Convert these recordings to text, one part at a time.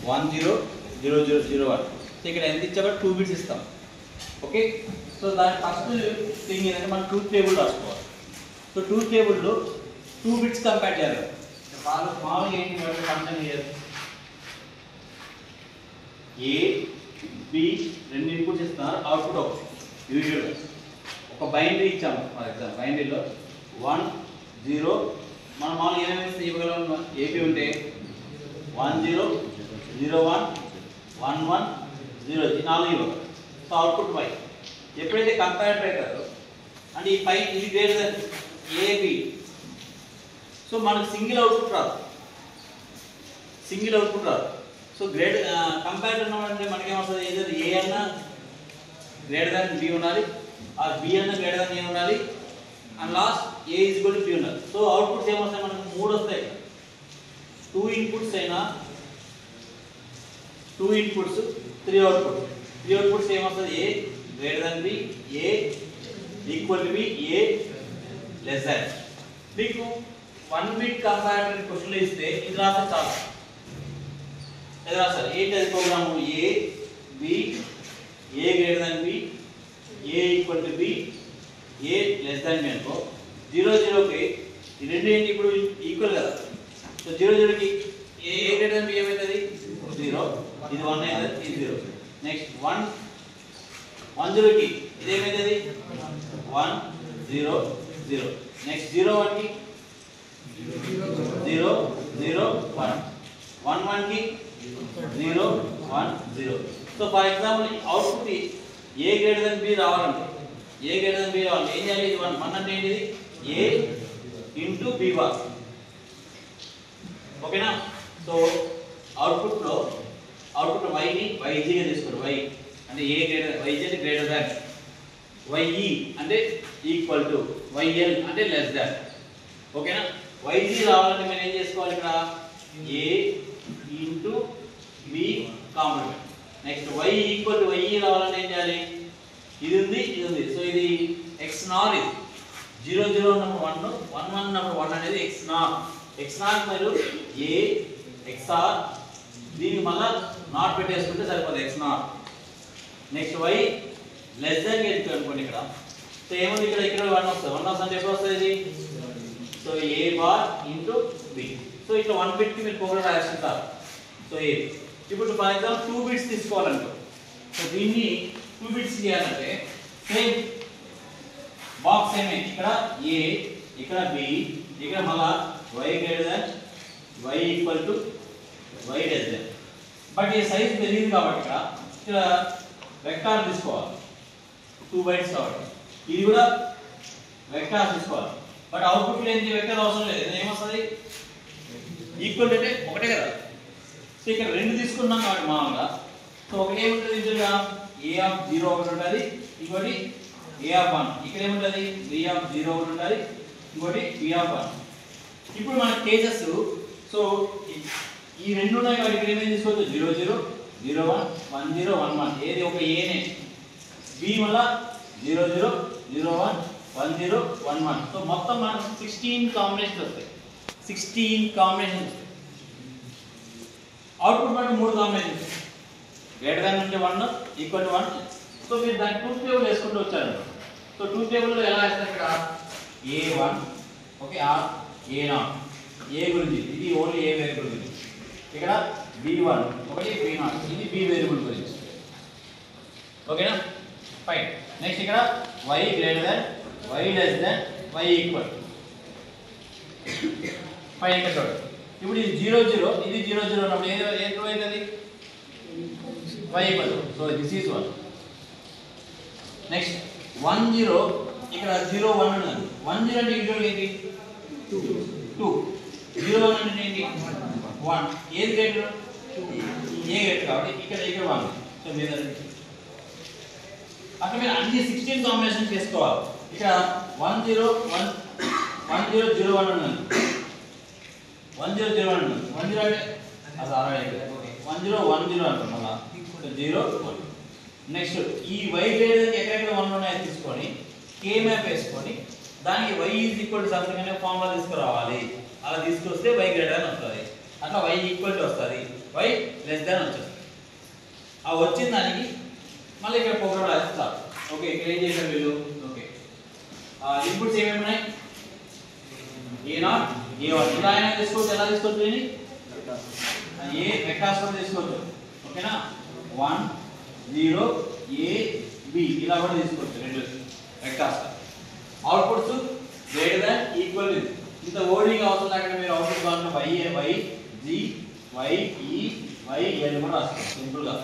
1 0 0 0 0 1. So ఇక్కడ ఎంత ఇచ్చామో 2 బిట్స్ ఇస్తాం. ఓకే, సో దాని ఫస్ట్ థింగ్ ఏంటంటే మనం ట్రూత్ టేబుల్ రాసుకోవాలి. సో ట్రూత్ టేబుల్లో 2 బిట్స్ కంపేర్ చేయాలి. మామూలుగా ఏంటి ఫంక్షన్ చేయాలి, ఏ బి రెండు ఇన్పుట్స్ ఇస్తున్నారు, అవుట్పుట్ ఒకటి. యూజువల్గా ఒక బైనరీ ఇచ్చాము, ఫర్ ఎగ్జాంపుల్ బైనరీలో 1 0 మనం మామూలుగా ఏమేమి ఇవ్వగలం, ఏపీ ఉంటే 1 0 0 1 1 1 0 ఈ 4 ఇవ్వగలం. So output y. ఎప్పుడైతే కంపేరేటర్ అవుతారో అంటే ఈ పై ఇది గ్రేటర్ దెన్ ఏబి, సో మనకు సింగిల్ అవుట్పుట్ రాదు, సింగిల్ అవుట్పుట్ రాదు. సో గ్రేట్ కంపేరేటర్ అంటే మనకేమవుతుంది, ఏదో ఏ అన్నా గ్రేటర్ దాన్ బి ఉండాలి, ఆ బి అన్న గ్రేటర్ దాన్ ఏ ఉండాలి, and last A is equal to B ఉండాలి. సో అవుట్పుట్స్ ఏమొస్తాయి మనకు 3 వస్తాయి. 2 ఇన్పుట్స్ అయినా 2 ఇన్పుట్స్ 3 అవుట్పుట్స్. 3 అవుట్పుట్స్ ఏమొస్తుంది, A greater than B, A equal to B, A less than. మీకు 1 బిట్ కంపారిటర్ క్వశ్చన్లు ఇస్తే ఇది రాస్తే చాలు. ఇది రాస్తారు ఏంటి అది program, A B, A greater than B, A equal to B, A less than B అనుకో. 0 0కి ఈ రెండు ఏంటి ఇప్పుడు ఈక్వల్ కదా. సో 0 0కి ఏ గ్రేటర్ దాన్ బి ఏమవుతుంది 0, ఇది 1 అవుతుంది, ఇది 0. నెక్స్ట్ 1 0కి ఇది ఏమవుతుంది 1 0 0. నెక్స్ట్ 0 1కి 0 0 1 1 1కి 0 1 0. So for example output A greater than B రావాలంటే, ఏ గ్రేటర్ దెన్ బి రావాలంటే ఏం చేయాలి, ఇది 1 అంటే ఏంటిది ఏ ఇంటూ బి బార్. ఓకేనా. సో అవుట్పుట్లో వైని వైజీగా తీసుకోరు. వై అంటే ఏ గ్రేటర్, వైజీ అంటే గ్రేటర్ దాన్, వైఈ అంటే ఈక్వల్ టు, వైఎల్ అంటే లెస్ దాన్. ఓకేనా. వైజీ రావాలంటే మనం ఏం చేసుకోవాలి, ఇక్కడ A into B complement. Next Y equal to YE రావాలంటే ఏం చేయాలి, ఇది ఉంది ఇది ఉంది. సో ఇది ఎక్స్ నార్, ఇది 0 0 ఉన్నప్పుడు 1 1 1 ఉన్నప్పుడు 1 అనేది ఎక్స్ నార్. ఎక్స్ నార్ మరియు ఏ ఎక్స్ఆర్, దీనికి మళ్ళీ నాట్ పెట్టేసుకుంటే సరిపోతుంది X NOR. Next Y less than gate అనుకోండి ఇక్కడ. సో ఏముంది ఇక్కడ, ఇక్కడ 1 వస్తుంది. 1 వస్తుంది ఎప్పుడు వస్తుంది ఇది, సో ఏ బార్ ఇంటూ బి. సో ఇట్లా 1 బిట్కి మీరు ప్రోగ్రామ్ రాస్తుంటారు. సో ఏ ఇప్పుడు ఫర్ ఎగ్జాంపుల్ 2 బిట్స్ తీసుకోవాలంటే, సో దీన్ని 2 బిట్స్ చేయాలంటే సేమ్ బాక్స్ ఏమే, ఇక్కడ ఏ, ఇక్కడ బి, ఇక్కడ మళ్ళా Y greater than, Y equal to, Y less than. But ఈ సైజ్ తెలియదు కాబట్టి ఇక్కడ వెక్టార్ తీసుకోవాలి. 2 బైట్స్ కాబట్టి ఇది కూడా వెక్టార్ తీసుకోవాలి. బట్ అవుట్పుట్ లేని వెక్టర్ అవసరం లేదు. ఏమొస్తుంది, ఈక్వల్ అంటే ఒకటే కదా. సో ఇక్కడ 2 తీసుకున్నాం కాబట్టి మామూలుగా, సో ఒకటి ఏముంటుంది ఇందులో ఏ ఆఫ్ 0 ఒకటి ఉంటుంది, ఇంకోటి ఏ ఆఫ్ 1. ఇక్కడ ఏముంటుంది బి ఆఫ్ 0 ఒకటి ఉంటుంది, ఇంకోటి బి ఆఫ్ 1. ఇప్పుడు మన కేసెస్, సో ఈ 2 ఉన్నాయి కాబట్టి ఇక్కడ ఏమేమి తీసుకోవచ్చు, 0 0 0 1 1 0 1 1. ఏది ఒక ఏనే, బి వల్ల 0 0 0 1 1 0 1 1. సో మొత్తం మనకు 16 కాంబినేషన్స్ వస్తాయి. 16 కాంబినేషన్స్ వస్తాయి. అవుట్పుట్ మనకు 3 కాంబినేషన్స్, గ్రేటర్ దాన్ అంటే 1 ఈక్వల్ టు 1. సో మీరు దాన్ని ట్రూత్ టేబుల్ వేసుకుంటూ వచ్చారు. సో ట్రూత్ టేబుల్లో ఎలా వేస్తారు, ఇక్కడ A1 ఓకే, A0 ఏ గురించి, ఇది ఓన్లీ ఏ వేరియబుల్ గురించి. ఇక్కడ B1 ఒకటి, B0 ఇది B వేరియబుల్ గురించి. ఓకేనా, ఫైన్. నెక్స్ట్ ఇక్కడ y greater than, y less than, y equal. Fine. ఇక్కడ చూడండి, ఇప్పుడు ఇది 0 0, ఇది 0 0 ఉన్నప్పుడు ఏది అవుతుంది, y equal. So this is 1. Next 1 0, ఇక్కడ 0 1 ఉన్నది. 1 0 అంటే యూజువల్గా ఏంటి 2. 0 1 అంటే ఏంటి 1. ఏది గ్రేటర్, ఏ గ్రేటర్ కాబట్టి ఇక్కడ 1. సో మీరు అక్కడ మీరు అన్ని 16 కాంబినేషన్ చేసుకోవాలి. ఇక్కడ 1 0 1 1 0 0 1 ఉన్నది, 1 0 0 1 ఉన్నది. 1 0 అంటే అది 1 0 1 0 అంటాం మళ్ళా 0 1. నెక్స్ట్ ఈ y గ్రేటర్ ఎక్కడెక్కడ 1 ఉన్నాయో తీసుకొని k మ్యాప్ వేసుకొని దానికి y is equal to something అనే ఫార్ములా తీసుకురావాలి. అలా తీసుకొస్తే y గ్రేటర్ అని వస్తుంది. అట్లా y ఈక్వల్ టు వస్తుంది. y లెస్ దాన్ వచ్చేస్తుంది. ఆ వచ్చిన దానికి మళ్ళీ ఇక్కడ ప్రోగ్రామ్ రాస్తారు. ఓకే, ఇక్కడ ఏం చేశారు వీళ్ళు? ఓకే, ఇన్పుట్స్ ఏమేమి ఉన్నాయి? a0 a1 ఉదాహరణ తీసుకోవచ్చు. ఎలా తీసుకోవచ్చు? దీన్ని ఏ వెక్టార్స్ కూడా తీసుకోవచ్చు. ఓకేనా, 1 0 a b ఇలా కూడా తీసుకోవచ్చు. రెండు vectors. Outputs greater than equal with ఇంత ఓడింగ్ అవసరం లేకుండా మీరు అవుట్పుట్ కావాలంటే y g y e y l కూడా రాస్తారు సింపుల్ గా.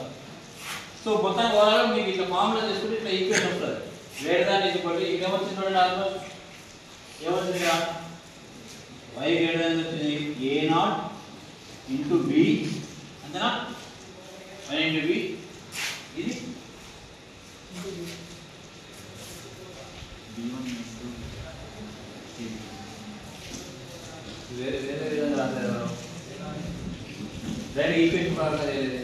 సో మొత్తం ఓవరాల్ మీకు ఇట్లా ఫార్ములా చేసుకుంటే ఇట్లా ఈక్వేషన్ వస్తుంది. గ్రేటర్ దాన్ ఈక్వల్ టు ఇక్కడ వచ్చింది చూడండి. ఆల్మోస్ట్ ఏమొచ్చింది? y గ్రేటర్ దాన్ వచ్చింది a0 ఇంటూ b అంతేనా? y ఇంటూ b ఇది వేరే వేరే విధంగా రాశారు. డైరెక్ట్ ఈక్వేషన్ ప్రకారం లేదు.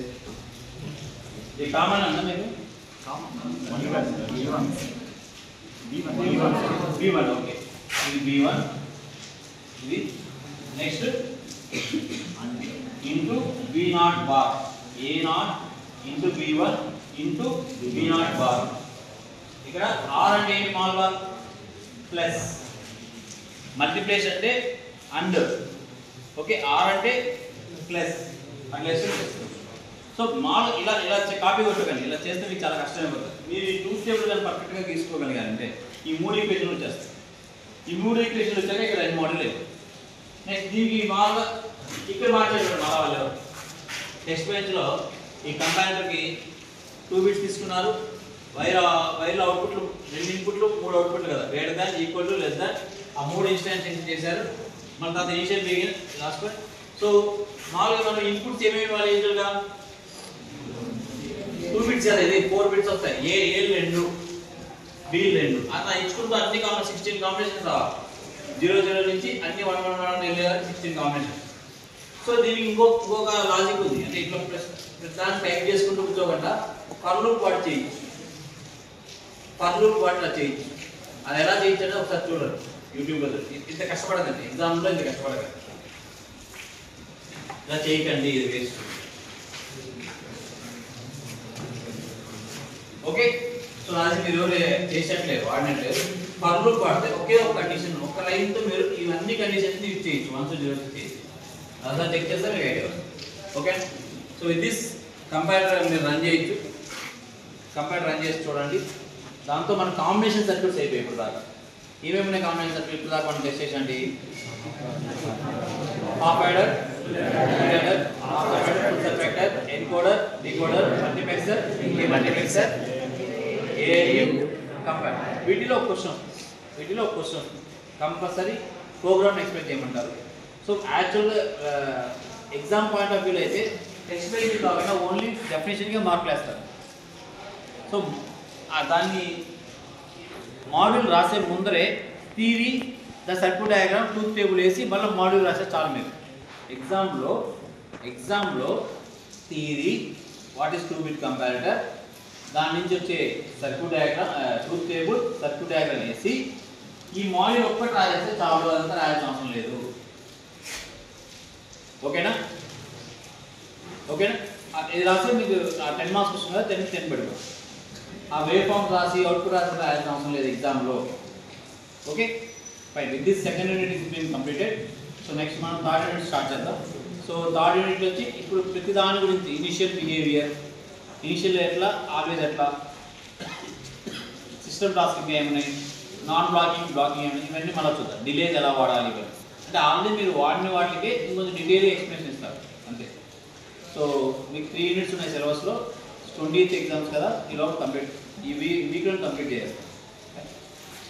ఇది కామన్ అన్న మీకు? b1 ఓకే, ఇది b1 ఇది next into b0 bar a0 into b1 into b0 bar. ఇక్కడ r అంటే ఏంటి? స్మాల్ బార్ ప్లస్ మల్టిప్లికేషన్ అంటే అండ్. ఓకే, r అంటే ప్లస్ ప్లస్. సో మాల్ ఇలా ఇలా కాపీ కొట్టకండి. ఇలా చేస్తే మీకు చాలా కష్టమైపోతుంది. మీరు ఈ ట్రూత్ టేబుల్ కానీ పర్ఫెక్ట్గా తీసుకోగలిగారంటే ఈ 3 ఈక్వేషన్లు వచ్చేస్తాయి. ఈ 3 ఈక్వేషన్లు వచ్చాక ఇక్కడ 2 మోడల్ లేదు. నెక్స్ట్ దీనికి మామూలుగా ఇక్కడ మాట్లాడారు మా వాళ్ళు టెక్స్ట్ బెంచ్లో ఈ కంపారిటర్కి 2 బిట్స్ తీసుకున్నారు. వైర్లో అవుట్పుట్లు 2 ఇన్పుట్లు 3 అవుట్పుట్లు కదా, greater than equal to less than ఆ 3 ఇన్స్టాన్షియేషన్ చేశారు. మన తర్వాత initial begin last one. So మామూలుగా మనం ఇన్పుట్స్ ఏమేమి ఇవ్వాలి? యూజువల్గా 2 బిట్స్ కదా, ఇది 4 బిట్స్ వస్తాయి. ఏ 2 బి 2 అట్లా ఇచ్చుకుంటూ అన్ని 16 కాంబినేషన్స్ రావాలి. 00 నుంచి అన్ని 1 1 1 వెళ్ళేదానికి 16 కాంబినేషన్. సో దీనికి ఇంకొక లాజిక్ ఉంది. అంటే ఇట్లా దాన్ని టైప్ చేసుకుంటూ కూర్చోకుండా ఫర్ లూప్ వాట్ చేయొచ్చు. ఫర్ లూప్ వాటిలా చేయొచ్చు. అది ఎలా చేయొచ్చు ఒకసారి చూడండి యూట్యూబ్లో. ఇంత కష్టపడదండి, ఎగ్జామ్లో ఇంత కష్టపడకండి. ఇలా చేయకండి, ఇది వేస్ట్. ఓకే, సో అది మీరు చేసేట్లేదు, వాడినట్లేదు. ఫర్ లూప్ వాడితే ఒకే ఒక కండిషన్, ఒక లైన్తో మీరు ఇవన్నీ కండిషన్స్ యూజ్ చేయొచ్చు. 1 0 చేయొచ్చు. అలా చెక్ చేస్తే మీకు ఐడియా వస్తుంది. Okay, so with this comparator మీరు రన్ చేయొచ్చు. కంపారిటర్ రన్ చేసి చూడండి. దాంతో మన కాంబినేషన్ సర్క్యూట్స్ అయిపోయి ఇప్పుడు దాకా. ఏమేమి ఉన్నాయి కాంబినేషన్ సర్క్యూట్? ఇప్పుడు దాకా మనం టెస్ట్ చేసండి. Half adder, full subtractor, encoder, decoder, multiplexer, multiplexer, ALU, comparator. వీటిలో ఒక క్వశ్చన్ కంపల్సరీ ప్రోగ్రామ్ ఎక్స్ప్లెయిన్ చేయమంటారు. సో యాక్చువల్గా ఎగ్జామ్ పాయింట్ ఆఫ్ వ్యూలో అయితే టెక్స్ట్ బేస్డ్ కాకుండా ఓన్లీ డెఫినేషన్గా మార్కులు వేస్తారు. సో దాన్ని మాడ్యూల్ రాసే ముందరే theory, the circuit diagram, truth table వేసి మళ్ళీ మాడ్యూల్ రాసే చాలు మీరు. ఎగ్జామ్లో theory, what is 2 bit comparator, దాని నుంచి వచ్చే circuit diagram, truth table, circuit diagram వేసి ఈ మాడ్యూల్ ఒక్కటి రాసేస్తే చాలు, అదంతా రాయాల్సిన అవసరం లేదు. ఓకేనా? ఇది రాస్తే మీకు 10 మార్క్స్ వస్తుంది కదా, 10 పెడతాం. ఆ వేవ్ ఫార్మ్స్ రాసి అవుట్పుట్ రాసి రాయాల్సిన అవసరం లేదు ఎగ్జామ్లో. Okay fine. With this second unit is being completed. So next మనం థర్డ్ యూనిట్ స్టార్ట్ చేద్దాం. సో థర్డ్ యూనిట్ వచ్చి ఇప్పుడు ప్రతి దాని గురించి ఇనిషియల్ బిహేవియర్, ఇనిషియల్ ఎట్లా, ఆల్వేస్ ఎట్లా, సిస్టమ్ టాస్కింగ్ ఏమున్నాయి, నాన్ బ్లాకింగ్ ఏమున్నాయి, ఇవన్నీ మనం చూద్దాం. డిలేస్ ఎలా వాడాలి ఇవన్నీ. అంటే ఆల్రెడీ మీరు వాడిన వాటికి ఇంకొంచెం డీటెయిల్గా ఎక్స్ప్లెయిన్ ఇస్తారు అంతే. సో మీకు 3 యూనిట్స్ ఉన్నాయి సిలబస్లో. 20th ఎగ్జామ్స్ కదా, ఈలోపు కంప్లీట్, ఈ వీక్లో కంప్లీట్ చేస్తాం.